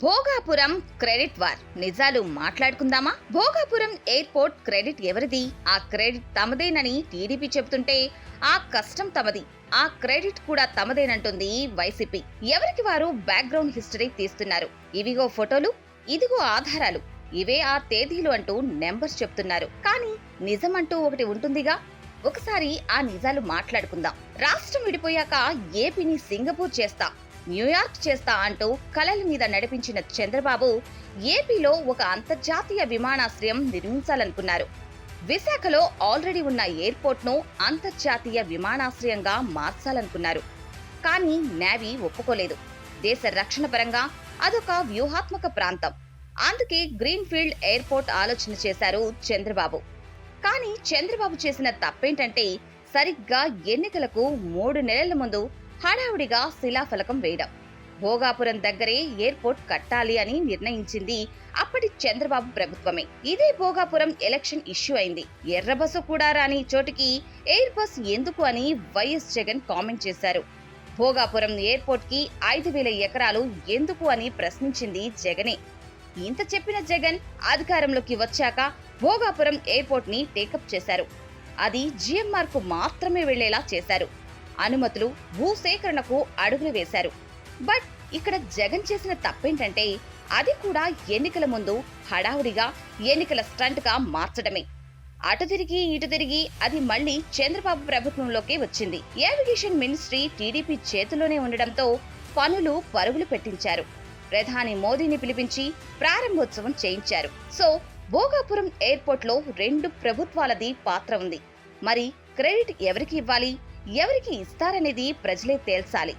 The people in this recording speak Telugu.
భోగాపురం క్రెడిట్ వార్ నిజాలు మాట్లాడుకుందామా? భోగాపురం ఎయిర్పోర్ట్ క్రెడిట్ ఎవరిది? ఆ క్రెడిట్ తమదేనని టీడీపీ చెబుతుంటే ఆ కష్టం తమది, ఆ క్రెడిట్ కూడా తమదేనంటుంది వైసీపీ. ఎవరికి వారు బ్యాక్గ్రౌండ్ హిస్టరీ తీస్తున్నారు. ఇవిగో ఫోటోలు, ఇదిగో ఆధారాలు, ఇవే ఆ తేదీలు అంటూ నెంబర్స్ చెప్తున్నారు. కానీ నిజమంటూ ఒకటి ఉంటుందిగా. ఒకసారి ఆ నిజాలు మాట్లాడుకుందాం. రాష్ట్రం విడిపోయాక ఏపీని సింగపూర్ చేస్తా, న్యూయార్క్ చేస్తా అంటూ కలల మీద నడిపించిన చంద్రబాబు ఏపీలో ఒక అంతర్జాతీయ విమానాశ్రయం నిర్మించాలనుకున్నారు. విశాఖలో ఆల్రెడీ ఉన్న ఎయిర్పోర్ట్ ను అంతర్జాతీయ విమానాశ్రయంగా మార్చాలనుకున్నారు. కానీ నేవీ ఒప్పుకోలేదు. దేశ రక్షణ పరంగా అదొక వ్యూహాత్మక ప్రాంతం. అందుకే గ్రీన్ఫీల్డ్ ఎయిర్పోర్ట్ ఆలోచన చేశారు చంద్రబాబు. కానీ చంద్రబాబు చేసిన తప్పేంటంటే సరిగ్గా ఎన్నికలకు 3 నెలల ముందు హడావుడిగా శిలాఫలకం వేయడం. భోగాపురం దగ్గరే ఎయిర్పోర్ట్ కట్టాలి అని నిర్ణయించింది అప్పటి చంద్రబాబు ప్రభుత్వమే. ఇదే భోగాపురం ఎలక్షన్ ఇష్యూ అయింది. ఎర్రబస్సు కూడా రాని చోటికి ఎయిర్ బస్ ఎందుకు అని వైఎస్ జగన్ కామెంట్ చేశారు. భోగాపురం ఎయిర్పోర్ట్ కి 5,000 ఎకరాలు ఎందుకు అని ప్రశ్నించింది జగనే. ఇంత చెప్పిన జగన్ అధికారంలోకి వచ్చాక భోగాపురం ఎయిర్పోర్ట్ ని టేకప్ చేశారు. అది జిఎంఆర్ కు మాత్రమే వెళ్లేలా చేశారు. అనుమతులు, భూసేకరణకు అడుగులు వేశారు. బట్ ఇక్కడ జగన్ చేసిన తప్పేంటంటే అది కూడా ఎన్నికల ముందు హడావుడిగా ఎన్నికల స్టంట్ గా మార్చడమే. అటు తిరిగి ఇటు తిరిగి అది మళ్లీ చంద్రబాబు ప్రభుత్వంలోకే వచ్చింది. ఏవిగేషన్ మినిస్ట్రీ టీడీపీ చేతిలోనే ఉండడంతో పనులు పరుగులు పెట్టించారు. ప్రధాని మోదీని పిలిపించి ప్రారంభోత్సవం చేయించారు. సో భోగాపురం ఎయిర్పోర్ట్ లో 2 ప్రభుత్వాలది పాత్ర ఉంది. మరి క్రెడిట్ ఎవరికి ఇవ్వాలి, ఎవరికి ఇస్తారనేది ప్రజలే తేల్చాలి.